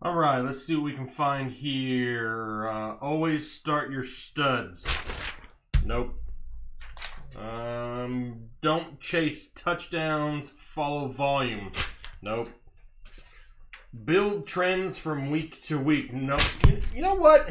All right, let's see what we can find here. Always start your studs. Nope. Don't chase touchdowns, follow volume. Nope. Build trends from week to week. Nope. You know what?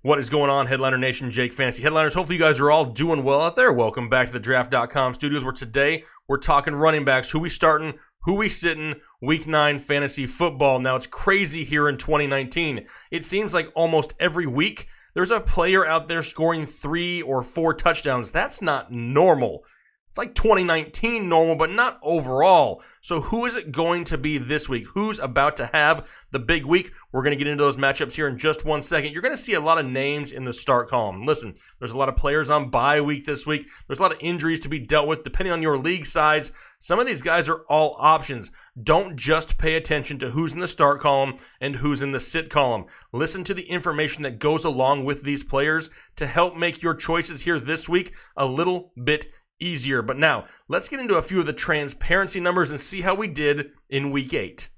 What is going on, Headliner Nation? Jake Fantasy Headliners. Hopefully you guys are all doing well out there. Welcome back to the Draft.com studios, where today we're talking running backs, who we starting, who we sitting, Week 9 fantasy football. Now, it's crazy here in 2019. It seems like almost every week there's a player out there scoring 3 or 4 touchdowns. That's not normal. It's like 2019 normal, but not overall. So who is it going to be this week? Who's about to have the big week? We're going to get into those matchups here in just 1 second. You're going to see a lot of names in the start column. Listen, there's a lot of players on bye week this week. There's a lot of injuries to be dealt with depending on your league size. Some of these guys are all options. Don't just pay attention to who's in the start column and who's in the sit column. Listen to the information that goes along with these players to help make your choices here this week a little bit easier. But now, let's get into a few of the transparency numbers and see how we did in Week 8.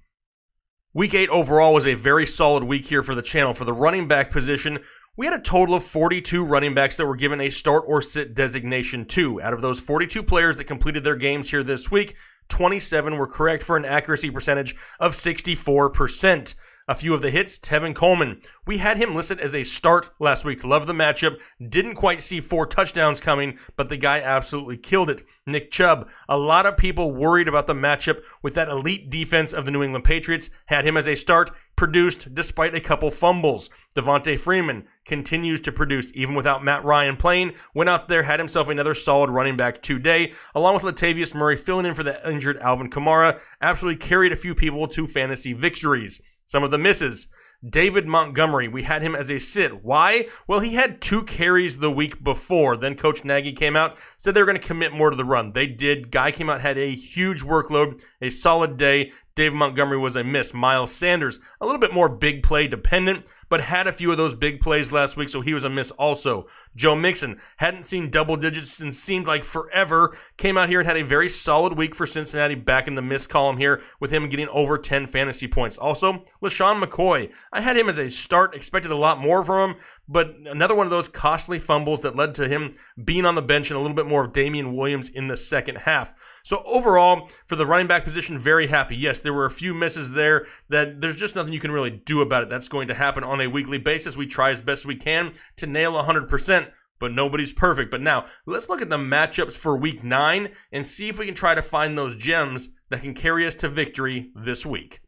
Week 8 overall was a very solid week here for the channel. For the running back position, we had a total of 42 running backs that were given a start or sit designation to. Out of those 42 players that completed their games here this week, 27 were correct for an accuracy percentage of 64%. A few of the hits, Tevin Coleman. We had him listed as a start last week. Love the matchup. Didn't quite see 4 touchdowns coming, but the guy absolutely killed it. Nick Chubb. A lot of people worried about the matchup with that elite defense of the New England Patriots. Had him as a start. Produced despite a couple fumbles. Devontae Freeman continues to produce even without Matt Ryan playing. Went out there, had himself another solid running back today, along with Latavius Murray filling in for the injured Alvin Kamara. Absolutely carried a few people to fantasy victories. Some of the misses. David Montgomery, we had him as a sit. Why? Well, he had 2 carries the week before. Then Coach Nagy came out, said they were going to commit more to the run. They did. Guy came out, had a huge workload, a solid day. David Montgomery was a miss. Miles Sanders, a little bit more big play dependent, but had a few of those big plays last week, so he was a miss also. Joe Mixon, hadn't seen double digits and seemed like forever. Came out here and had a very solid week for Cincinnati, back in the miss column here with him getting over 10 fantasy points. Also, LaShawn McCoy, I had him as a start, expected a lot more from him, but another one of those costly fumbles that led to him being on the bench and a little bit more of Damian Williams in the second half. So overall, for the running back position, very happy. Yes, there were a few misses there that there's just nothing you can really do about it. That's going to happen on a weekly basis. We try as best we can to nail 100%, but nobody's perfect. But now, let's look at the matchups for Week 9 and see if we can try to find those gems that can carry us to victory this week.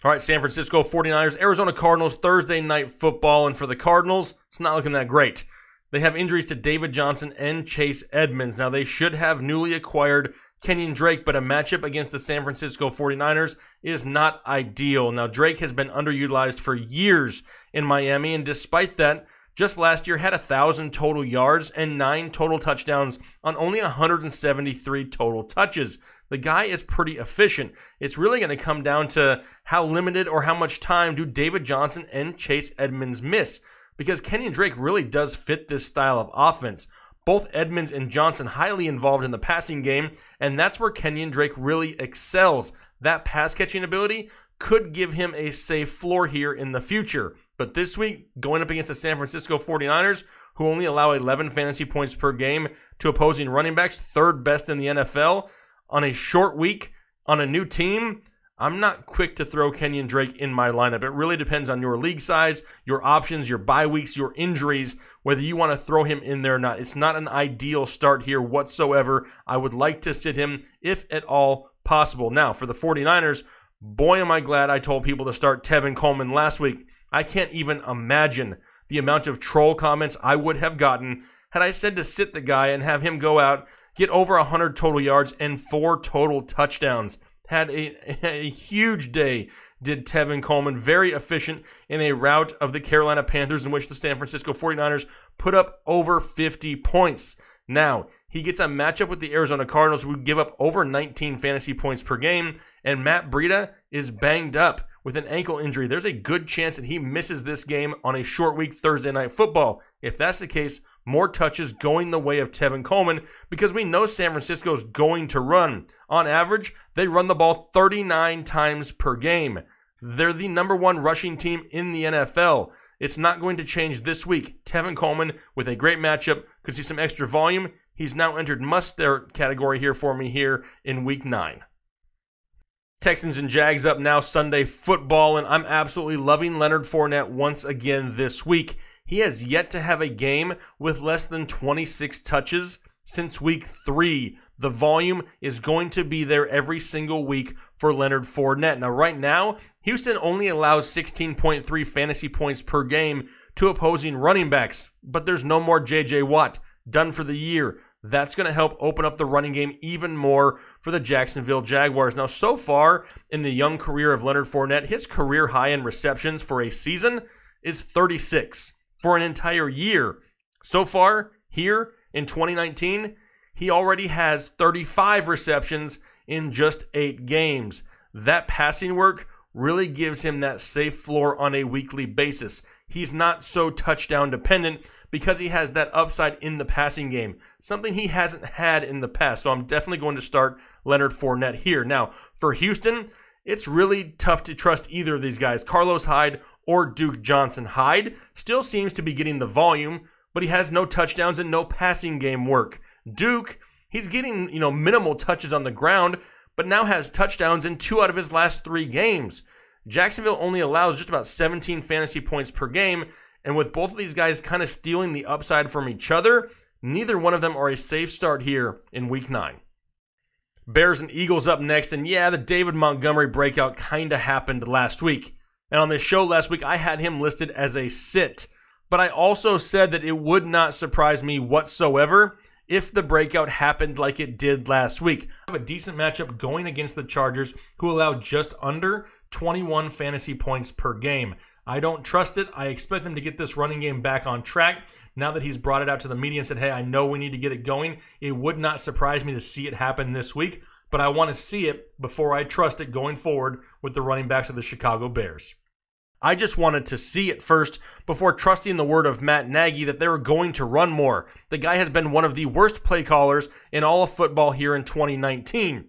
All right, San Francisco 49ers, Arizona Cardinals, Thursday Night Football. And for the Cardinals, it's not looking that great. They have injuries to David Johnson and Chase Edmonds. Now, they should have newly acquired Kenyon Drake, but a matchup against the San Francisco 49ers is not ideal. Now, Drake has been underutilized for years in Miami, and despite that, just last year had 1,000 total yards and 9 total touchdowns on only 173 total touches. The guy is pretty efficient. It's really going to come down to how limited or how much time do David Johnson and Chase Edmonds miss, because Kenyon Drake really does fit this style of offense. Both Edmonds and Johnson highly involved in the passing game, and that's where Kenyon Drake really excels. That pass-catching ability could give him a safe floor here in the future. But this week, going up against the San Francisco 49ers, who only allow 11 fantasy points per game to opposing running backs, 3rd best in the NFL, on a short week, on a new team, I'm not quick to throw Kenyon Drake in my lineup. It really depends on your league size, your options, your bye weeks, your injuries, whether you want to throw him in there or not. It's not an ideal start here whatsoever. I would like to sit him if at all possible. Now, for the 49ers, boy, am I glad I told people to start Tevin Coleman last week. I can't even imagine the amount of troll comments I would have gotten had I said to sit the guy and have him go out, get over 100 total yards and 4 total touchdowns. Had a huge day, did Tevin Coleman. Very efficient in a rout of the Carolina Panthers in which the San Francisco 49ers put up over 50 points. Now, he gets a matchup with the Arizona Cardinals, who give up over 19 fantasy points per game, and Matt Breida is banged up with an ankle injury. There's a good chance that he misses this game on a short week Thursday Night Football. If that's the case, more touches going the way of Tevin Coleman because we know San Francisco is going to run. On average, they run the ball 39 times per game. They're the #1 rushing team in the NFL. It's not going to change this week. Tevin Coleman, with a great matchup, could see some extra volume. He's now entered must-start category here for me here in Week 9. Texans and Jags up now, Sunday football, and I'm absolutely loving Leonard Fournette once again this week. He has yet to have a game with less than 26 touches since Week 3. The volume is going to be there every single week for Leonard Fournette. Now, right now, Houston only allows 16.3 fantasy points per game to opposing running backs, but there's no more J.J. Watt, done for the year. That's going to help open up the running game even more for the Jacksonville Jaguars. Now, so far in the young career of Leonard Fournette, his career high in receptions for a season is 36. For an entire year, so far here in 2019, he already has 35 receptions in just 8 games. That passing work really gives him that safe floor on a weekly basis. He's not so touchdown dependent because he has that upside in the passing game, something he hasn't had in the past. So I'm definitely going to start Leonard Fournette here. Now, for Houston, it's really tough to trust either of these guys, Carlos Hyde or Duke Johnson. Hyde still seems to be getting the volume, but he has no touchdowns and no passing game work. Duke, he's getting, minimal touches on the ground, but now has touchdowns in 2 out of his last 3 games. Jacksonville only allows just about 17 fantasy points per game, and with both of these guys kind of stealing the upside from each other, neither one of them are a safe start here in Week 9. Bears and Eagles up next, and yeah, the David Montgomery breakout kind of happened last week. And on this show last week, I had him listed as a sit, but I also said that it would not surprise me whatsoever if the breakout happened like it did last week. I have a decent matchup going against the Chargers, who allow just under 21 fantasy points per game. I don't trust it. I expect them to get this running game back on track. Now that he's brought it out to the media and said, hey, I know we need to get it going, it would not surprise me to see it happen this week, but I want to see it before I trust it going forward with the running backs of the Chicago Bears. I just wanted to see it first before trusting the word of Matt Nagy that they were going to run more. The guy has been one of the worst play callers in all of football here in 2019.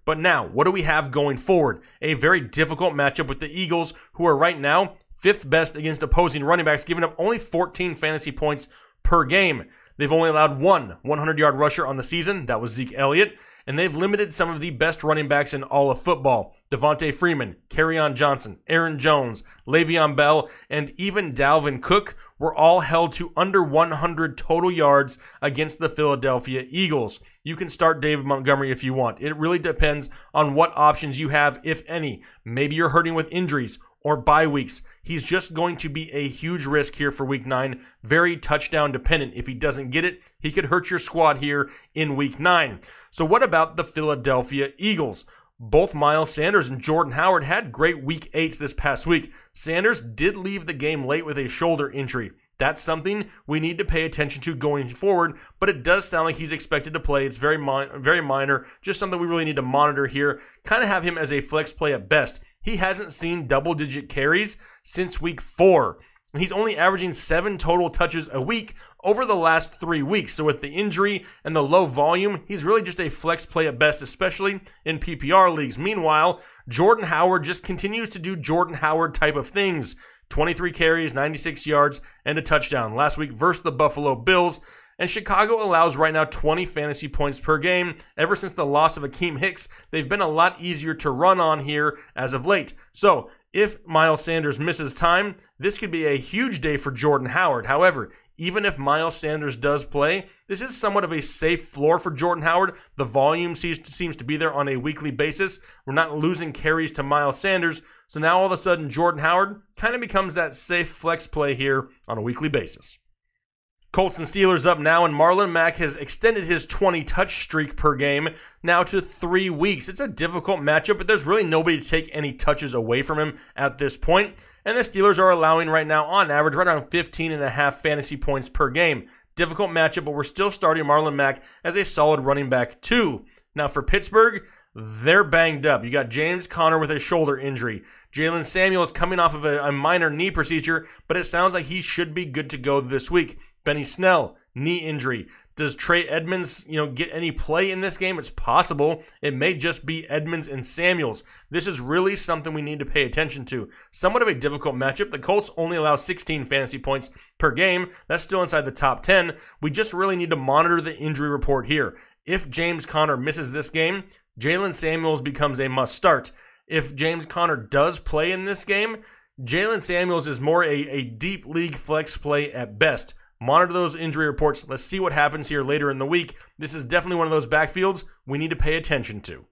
But now, what do we have going forward? A very difficult matchup with the Eagles, who are right now 5th best against opposing running backs, giving up only 14 fantasy points per game. They've only allowed one 100-yard rusher on the season. That was Zeke Elliott. And they've limited some of the best running backs in all of football. Devontae Freeman, Kerryon Johnson, Aaron Jones, Le'Veon Bell, and even Dalvin Cook were all held to under 100 total yards against the Philadelphia Eagles. You can start David Montgomery if you want. It really depends on what options you have, if any. Maybe you're hurting with injuries or bye weeks. He's just going to be a huge risk here for Week 9. Very touchdown dependent. If he doesn't get it, he could hurt your squad here in Week 9. So what about the Philadelphia Eagles? Both Miles Sanders and Jordan Howard had great Week 8s this past week. Sanders did leave the game late with a shoulder injury. That's something we need to pay attention to going forward, but it does sound like he's expected to play. It's very minor, just something we really need to monitor here. Kind of have him as a flex play at best. He hasn't seen double-digit carries since Week 4, and he's only averaging 7 total touches a week over the last 3 weeks. So with the injury and the low volume, he's really just a flex play at best, especially in PPR leagues. Meanwhile, Jordan Howard just continues to do Jordan Howard type of things. 23 carries, 96 yards, and a touchdown last week versus the Buffalo Bills. And Chicago allows right now 20 fantasy points per game. Ever since the loss of Akeem Hicks, they've been a lot easier to run on here as of late. So if Miles Sanders misses time, this could be a huge day for Jordan Howard. However, even if Miles Sanders does play, this is somewhat of a safe floor for Jordan Howard. The volume seems to be there on a weekly basis. We're not losing carries to Miles Sanders. So now all of a sudden, Jordan Howard kind of becomes that safe flex play here on a weekly basis. Colts and Steelers up now, and Marlon Mack has extended his 20-touch streak per game now to 3 weeks. It's a difficult matchup, but there's really nobody to take any touches away from him at this point. And the Steelers are allowing right now, on average, right around 15.5 fantasy points per game. Difficult matchup, but we're still starting Marlon Mack as a solid running back too. Now for Pittsburgh, they're banged up. You got James Conner with a shoulder injury. Jalen Samuel is coming off of a minor knee procedure, but it sounds like he should be good to go this week. Benny Snell, knee injury. Does Trey Edmonds, get any play in this game? It's possible. It may just be Edmonds and Samuels. This is really something we need to pay attention to. Somewhat of a difficult matchup. The Colts only allow 16 fantasy points per game. That's still inside the top 10. We just really need to monitor the injury report here. If James Conner misses this game, Jalen Samuels becomes a must start. If James Conner does play in this game, Jalen Samuels is more a deep league flex play at best. Monitor those injury reports. Let's see what happens here later in the week. This is definitely one of those backfields we need to pay attention to.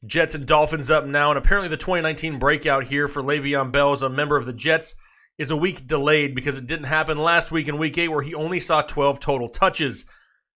Jets and Dolphins up now, and apparently the 2019 breakout here for Le'Veon Bell as a member of the Jets is a week delayed because it didn't happen last week in Week 8 where he only saw 12 total touches.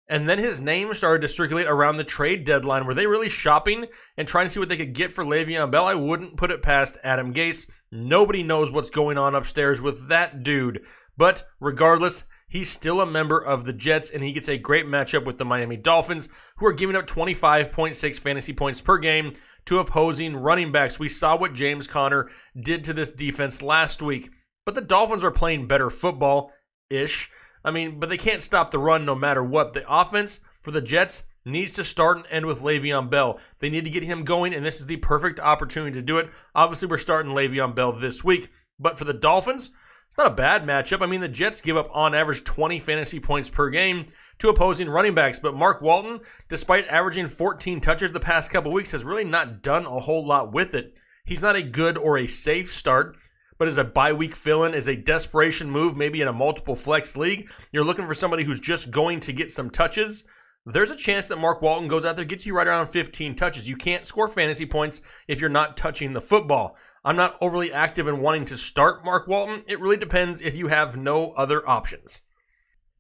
And then his name started to circulate around the trade deadline. Were they really shopping and trying to see what they could get for Le'Veon Bell? I wouldn't put it past Adam Gase. Nobody knows what's going on upstairs with that dude. But regardless, he's still a member of the Jets, and he gets a great matchup with the Miami Dolphins, who are giving up 25.6 fantasy points per game to opposing running backs. We saw what James Conner did to this defense last week. But the Dolphins are playing better football-ish. But they can't stop the run no matter what. The offense for the Jets needs to start and end with Le'Veon Bell. They need to get him going, and this is the perfect opportunity to do it. Obviously, we're starting Le'Veon Bell this week. But for the Dolphins, it's not a bad matchup. The Jets give up on average 20 fantasy points per game to opposing running backs. But Mark Walton, despite averaging 14 touches the past couple weeks, has really not done a whole lot with it. He's not a good or a safe start. But as a bye-week fill-in, as a desperation move, maybe in a multiple flex league, you're looking for somebody who's just going to get some touches, there's a chance that Mark Walton goes out there, gets you right around 15 touches. You can't score fantasy points if you're not touching the football. I'm not overly active in wanting to start Mark Walton. It really depends if you have no other options.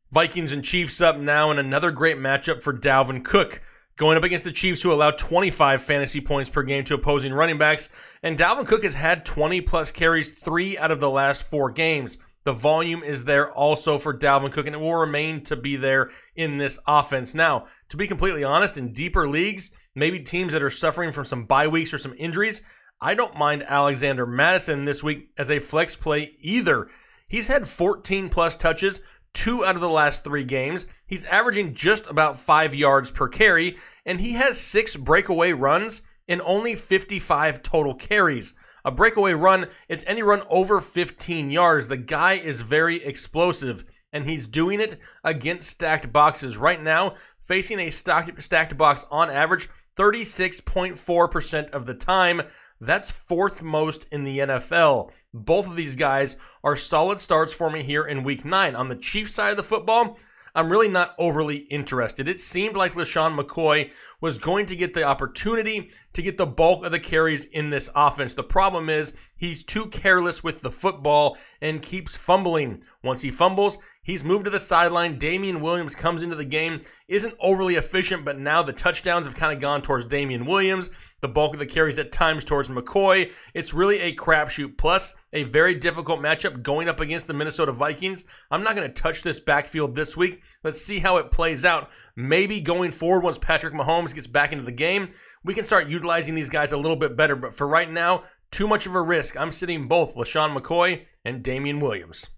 Vikings and Chiefs up now, and another great matchup for Dalvin Cook, going up against the Chiefs, who allow 25 fantasy points per game to opposing running backs. And Dalvin Cook has had 20-plus carries 3 out of the last 4 games. The volume is there also for Dalvin Cook, and it will remain to be there in this offense. Now, to be completely honest, in deeper leagues, maybe teams that are suffering from some bye weeks or some injuries, I don't mind Alexander Mattison this week as a flex play either. He's had 14-plus touches 2 out of the last 3 games. He's averaging just about 5 yards per carry, and he has 6 breakaway runs and only 55 total carries. A breakaway run is any run over 15 yards. The guy is very explosive, and he's doing it against stacked boxes. Right now, facing a stacked box on average 36.4% of the time. That's 4th most in the NFL. Both of these guys are solid starts for me here in Week 9. On the Chiefs side of the football, I'm really not overly interested. It seemed like LaShawn McCoy was going to get the opportunity to get the bulk of the carries in this offense. The problem is he's too careless with the football and keeps fumbling. Once he fumbles, he's moved to the sideline. Damian Williams comes into the game, isn't overly efficient, but now the touchdowns have kind of gone towards Damian Williams. The bulk of the carries at times towards McCoy. It's really a crapshoot. Plus, a very difficult matchup going up against the Minnesota Vikings. I'm not going to touch this backfield this week. Let's see how it plays out. Maybe going forward, once Patrick Mahomes gets back into the game, we can start utilizing these guys a little bit better. But for right now, too much of a risk. I'm sitting both LaShawn McCoy and Damian Williams.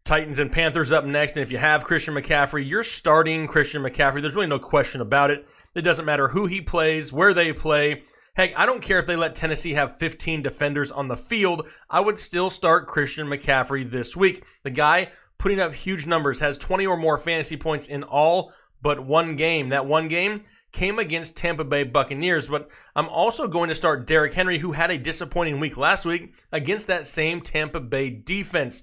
Titans and Panthers up next, and if you have Christian McCaffrey, you're starting Christian McCaffrey. There's really no question about it. It doesn't matter who he plays, where they play. Heck, I don't care if they let Tennessee have 15 defenders on the field. I would still start Christian McCaffrey this week. The guy putting up huge numbers, has 20 or more fantasy points in all but one game. That one game came against Tampa Bay Buccaneers, but I'm also going to start Derrick Henry, who had a disappointing week last week against that same Tampa Bay defense.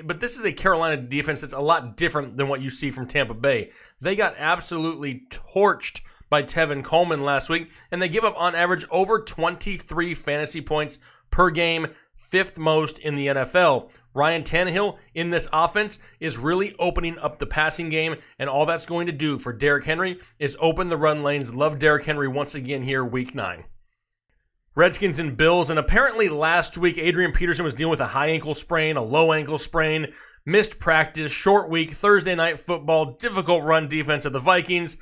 But this is a Carolina defense that's a lot different than what you see from Tampa Bay. They got absolutely torched by Tevin Coleman last week, and they give up on average over 23 fantasy points per game, 5th most in the NFL. Ryan Tannehill in this offense is really opening up the passing game, and all that's going to do for Derrick Henry is open the run lanes. Love Derrick Henry once again here Week 9. Redskins and Bills, and apparently last week Adrian Peterson was dealing with a high ankle sprain, a low ankle sprain, missed practice, short week, Thursday night football, difficult run defense of the Vikings.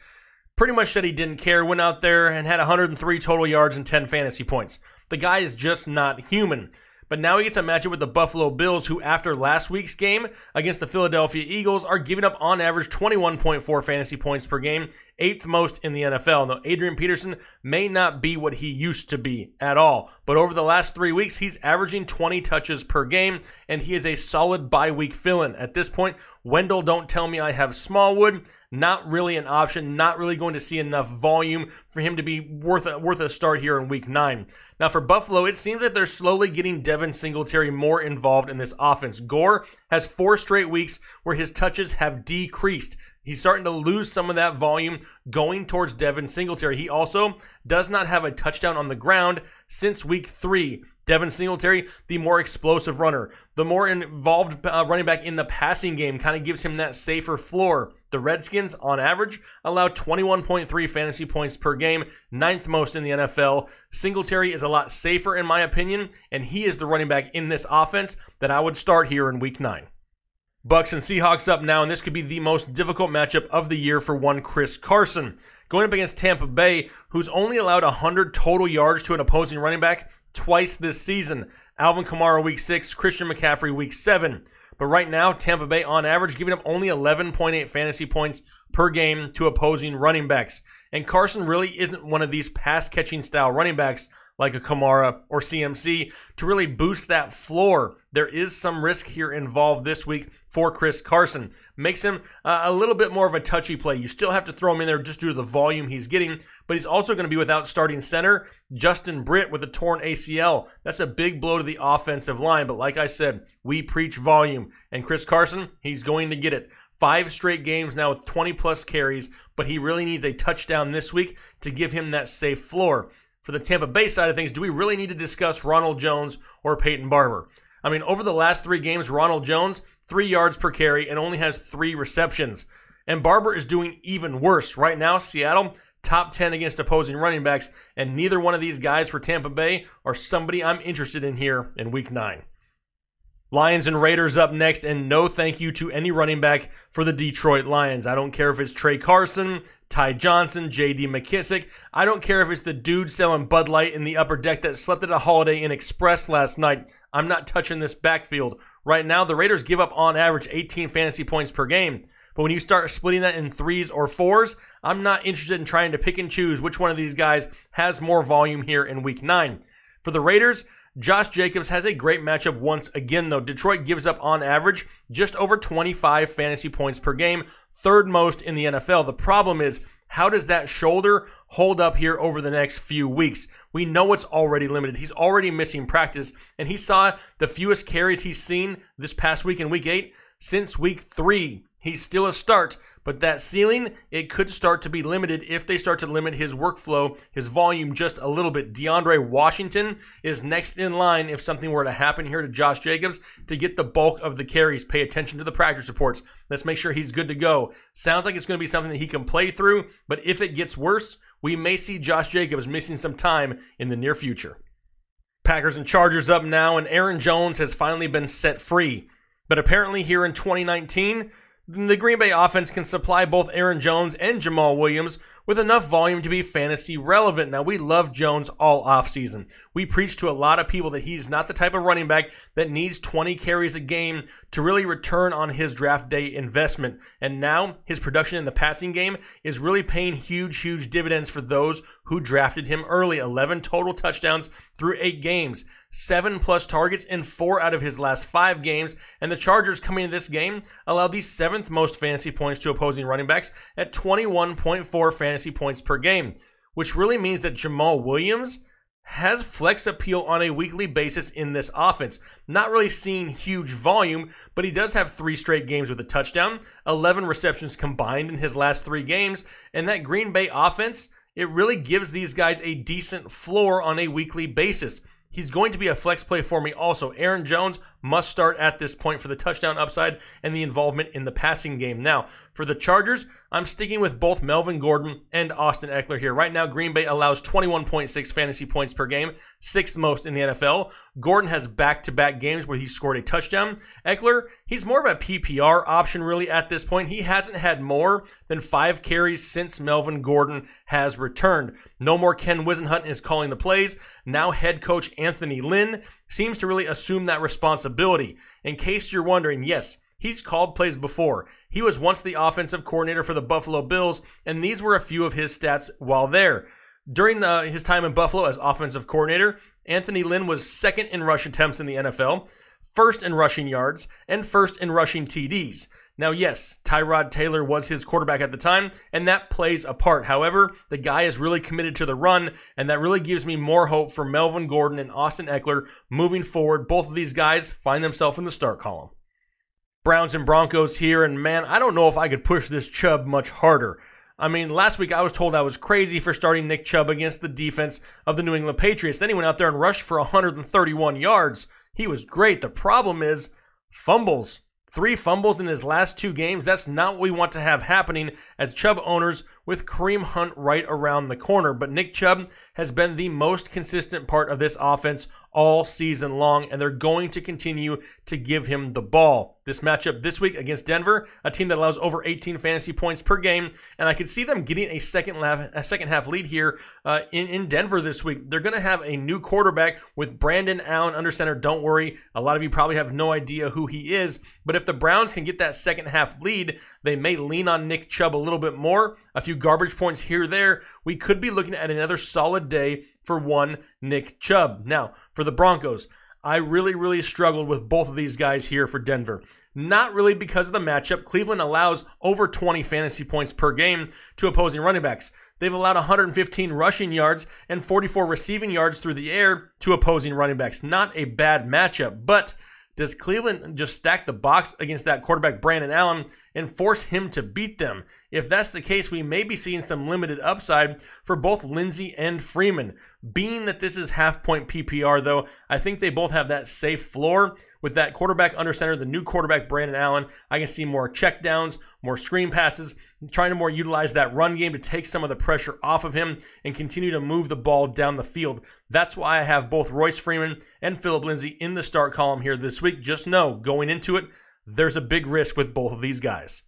Pretty much said he didn't care, went out there and had 103 total yards and 10 fantasy points. The guy is just not human. But now he gets a matchup with the Buffalo Bills, who after last week's game against the Philadelphia Eagles are giving up on average 21.4 fantasy points per game, 8th most in the NFL. Now, Adrian Peterson may not be what he used to be at all, but over the last 3 weeks, he's averaging 20 touches per game, and he is a solid bye-week fill-in. At this point, Wendell, don't tell me I have Smallwood. Not really an option, not really going to see enough volume for him to be worth a start here in Week 9. Now for Buffalo, it seems like they're slowly getting Devin Singletary more involved in this offense. Gore has 4 straight weeks where his touches have decreased. He's starting to lose some of that volume going towards Devin Singletary. He also does not have a touchdown on the ground since Week 3. Devin Singletary, the more explosive runner, the more involved running back in the passing game, kind of gives him that safer floor. The Redskins, on average, allow 21.3 fantasy points per game, 9th most in the NFL. Singletary is a lot safer in my opinion, and he is the running back in this offense that I would start here in Week 9. Bucks and Seahawks up now, and this could be the most difficult matchup of the year for one Chris Carson. Going up against Tampa Bay, who's only allowed 100 total yards to an opposing running back twice this season. Alvin Kamara Week 6, Christian McCaffrey Week 7. But right now, Tampa Bay on average giving up only 11.8 fantasy points per game to opposing running backs. And Carson really isn't one of these pass-catching style running backs like a Kamara or CMC to really boost that floor. There is some risk here involved this week for Chris Carson. Makes him a little bit more of a touchy play. You still have to throw him in there just due to the volume he's getting, but he's also going to be without starting center Justin Britt with a torn ACL. That's a big blow to the offensive line, but like I said, we preach volume, and Chris Carson, he's going to get it. 5 straight games now with 20-plus carries, but he really needs a touchdown this week to give him that safe floor. For the Tampa Bay side of things, do we really need to discuss Ronald Jones or Peyton Barber? I mean, over the last 3 games, Ronald Jones, 3 yards per carry and only has 3 receptions. And Barber is doing even worse. Right now, Seattle, top 10 against opposing running backs, and neither one of these guys for Tampa Bay are somebody I'm interested in here in Week 9. Lions and Raiders up next, and no thank you to any running back for the Detroit Lions. I don't care if it's Trey Carson, Ty Johnson, J.D. McKissick. I don't care if it's the dude selling Bud Light in the upper deck that slept at a Holiday Inn Express last night. I'm not touching this backfield. Right now, the Raiders give up on average 18 fantasy points per game. But when you start splitting that in 3s or 4s, I'm not interested in trying to pick and choose which one of these guys has more volume here in Week 9. For the Raiders, Josh Jacobs has a great matchup once again, though. Detroit gives up on average just over 25 fantasy points per game, 3rd most in the NFL. The problem is, how does that shoulder hold up here over the next few weeks? We know it's already limited. He's already missing practice, and he saw the fewest carries he's seen this past week in Week 8 since Week 3. He's still a start, but that ceiling, it could start to be limited if they start to limit his workflow, his volume just a little bit. DeAndre Washington is next in line if something were to happen here to Josh Jacobs to get the bulk of the carries. Pay attention to the practice reports. Let's make sure he's good to go. Sounds like it's going to be something that he can play through, but if it gets worse, we may see Josh Jacobs missing some time in the near future. Packers and Chargers up now, and Aaron Jones has finally been set free. But apparently here in 2019, the Green Bay offense can supply both Aaron Jones and Jamal Williams with enough volume to be fantasy relevant. Now, we love Jones all offseason. We preach to a lot of people that he's not the type of running back that needs 20 carries a game to really return on his draft day investment. And now his production in the passing game is really paying huge dividends for those who drafted him early. 11 total touchdowns through 8 games, 7+ targets in 4 out of his last 5 games. And the Chargers coming into this game allowed the 7th most fantasy points to opposing running backs at 21.4 fantasy points per game, which really means that Jamal Williams has flex appeal on a weekly basis in this offense. Not really seeing huge volume, but he does have 3 straight games with a touchdown, 11 receptions combined in his last 3 games, and that Green Bay offense, it really gives these guys a decent floor on a weekly basis. He's going to be a flex play for me also. Aaron Jones must start at this point for the touchdown upside and the involvement in the passing game. Now, for the Chargers, I'm sticking with both Melvin Gordon and Austin Eckler here. Right now, Green Bay allows 21.6 fantasy points per game, 6th most in the NFL. Gordon has back-to-back games where he scored a touchdown. Eckler, he's more of a PPR option really at this point. He hasn't had more than 5 carries since Melvin Gordon has returned. No more Ken Wisenhunt is calling the plays. Now head coach Anthony Lynn seems to really assume that responsibility. In case you're wondering, yes, he's called plays before. He was once the offensive coordinator for the Buffalo Bills, and these were a few of his stats while there. During his time in Buffalo as offensive coordinator, Anthony Lynn was second in rush attempts in the NFL, first in rushing yards, and first in rushing TDs. Now, yes, Tyrod Taylor was his quarterback at the time, and that plays a part. However, the guy is really committed to the run, and that really gives me more hope for Melvin Gordon and Austin Eckler moving forward. Both of these guys find themselves in the start column. Browns and Broncos here, and man, I don't know if I could push this Chubb much harder. I mean, last week I was told I was crazy for starting Nick Chubb against the defense of the New England Patriots. Then he went out there and rushed for 131 yards. He was great. The problem is fumbles. 3 fumbles in his last 2 games. That's not what we want to have happening as Chubb owners with Kareem Hunt right around the corner. But Nick Chubb has been the most consistent part of this offense all season long, and they're going to continue to give him the ball. This matchup this week against Denver, a team that allows over 18 fantasy points per game, and I could see them getting a second half lead here in Denver this week. They're going to have a new quarterback with Brandon Allen under center. Don't worry, a lot of you probably have no idea who he is, but if the Browns can get that second half lead, they may lean on Nick Chubb a little bit more. A few garbage points here or there. We could be looking at another solid day for one Nick Chubb. Now, for the Broncos, I really struggled with both of these guys here for Denver. Not really because of the matchup. Cleveland allows over 20 fantasy points per game to opposing running backs. They've allowed 115 rushing yards and 44 receiving yards through the air to opposing running backs. Not a bad matchup, but does Cleveland just stack the box against that quarterback Brandon Allen and force him to beat them? If that's the case, we may be seeing some limited upside for both Lindsey and Freeman. Being that this is half-point PPR, though, I think they both have that safe floor. With that quarterback under center, the new quarterback Brandon Allen, I can see more checkdowns, more screen passes, trying to more utilize that run game to take some of the pressure off of him and continue to move the ball down the field. That's why I have both Royce Freeman and Phillip Lindsay in the start column here this week. Just know, going into it, there's a big risk with both of these guys.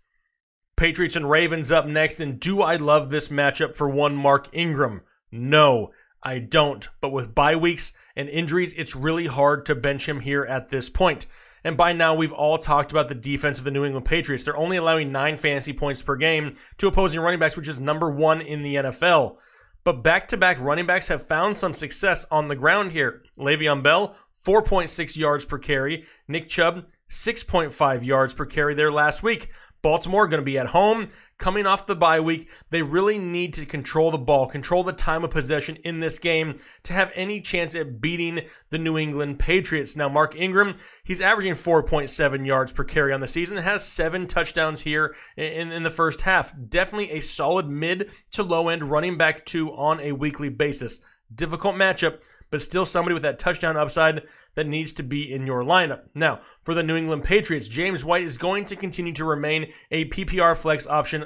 Patriots and Ravens up next, and do I love this matchup for one Mark Ingram? No, I don't. But with bye weeks and injuries, it's really hard to bench him here at this point. And by now, we've all talked about the defense of the New England Patriots. They're only allowing 9 fantasy points per game to opposing running backs, which is number 1 in the NFL. But back-to-back running backs have found some success on the ground here. Le'Veon Bell, 4.6 yards per carry. Nick Chubb, 6.5 yards per carry there last week. Baltimore going to be at home, coming off the bye week. They really need to control the ball, control the time of possession in this game to have any chance at beating the New England Patriots. Now, Mark Ingram, he's averaging 4.7 yards per carry on the season, has 7 touchdowns here in the first half. Definitely a solid mid to low end running back 2 on a weekly basis. Difficult matchup, but still somebody with that touchdown upside that needs to be in your lineup. Now, for the New England Patriots, James White is going to continue to remain a PPR flex option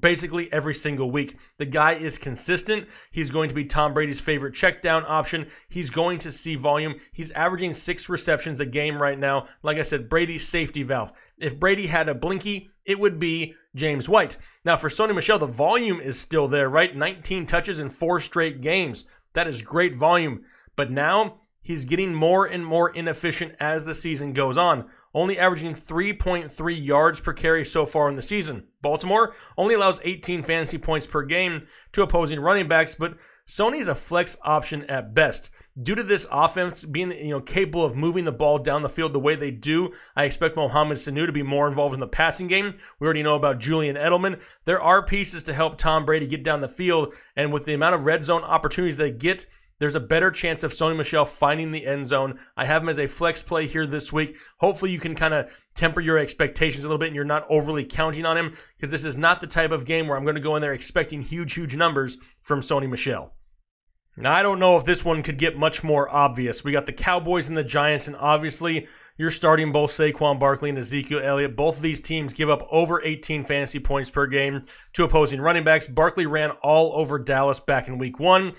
basically every single week. The guy is consistent. He's going to be Tom Brady's favorite check down option. He's going to see volume. He's averaging 6 receptions a game right now. Like I said, Brady's safety valve. If Brady had a blinky, it would be James White. Now, for Sony Michel, the volume is still there, right? 19 touches in 4 straight games. That is great volume. But now he's getting more and more inefficient as the season goes on, only averaging 3.3 yards per carry so far in the season. Baltimore only allows 18 fantasy points per game to opposing running backs, but Sony's a flex option at best. Due to this offense being capable of moving the ball down the field the way they do, I expect Mohamed Sanu to be more involved in the passing game. We already know about Julian Edelman. There are pieces to help Tom Brady get down the field, and with the amount of red zone opportunities they get, there's a better chance of Sony Michel finding the end zone. I have him as a flex play here this week. Hopefully you can kind of temper your expectations a little bit and you're not overly counting on him, because this is not the type of game where I'm going to go in there expecting huge numbers from Sony Michel. Now, I don't know if this one could get much more obvious. We got the Cowboys and the Giants, and obviously you're starting both Saquon Barkley and Ezekiel Elliott. Both of these teams give up over 18 fantasy points per game to opposing running backs. Barkley ran all over Dallas back in week 1.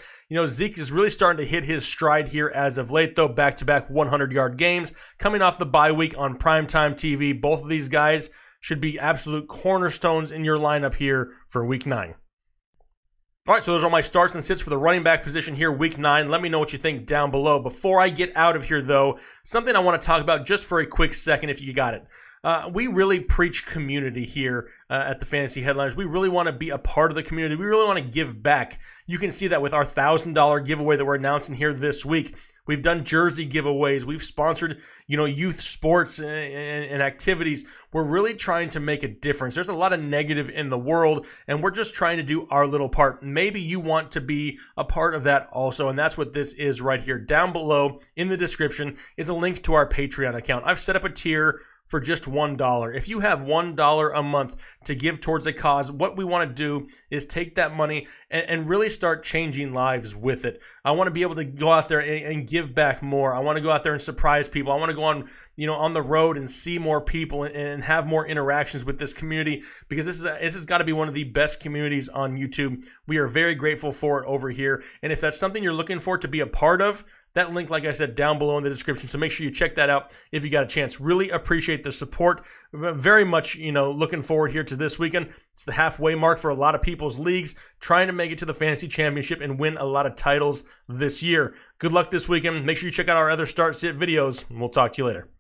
Zeke is really starting to hit his stride here as of late, though. Back-to-back 100-yard games coming off the bye week on primetime TV. Both of these guys should be absolute cornerstones in your lineup here for week 9. All right, so those are my starts and sits for the running back position here, week 9. Let me know what you think down below. Before I get out of here, though, something I want to talk about just for a quick second, if you got it. We really preach community here at the Fantasy Headliners. We really want to be a part of the community. We really want to give back. You can see that with our $1,000 giveaway that we're announcing here this week. We've done jersey giveaways. We've sponsored, youth sports and activities. We're really trying to make a difference. There's a lot of negative in the world, and we're just trying to do our little part. Maybe you want to be a part of that also, and that's what this is right here. Down below in the description is a link to our Patreon account. I've set up a tier for just $1. If you have $1 a month to give towards a cause, what we want to do is take that money and really start changing lives with it. I want to be able to go out there and give back more. I want to go out there and surprise people. I want to go on, on the road and see more people and have more interactions with this community, because this has got to be one of the best communities on YouTube. We are very grateful for it over here. And if that's something you're looking for to be a part of, that link, like I said, down below in the description. So make sure you check that out if you got a chance. Really appreciate the support. Very much, looking forward here to this weekend. It's the halfway mark for a lot of people's leagues, trying to make it to the Fantasy Championship and win a lot of titles this year. Good luck this weekend. Make sure you check out our other start sit videos, and we'll talk to you later.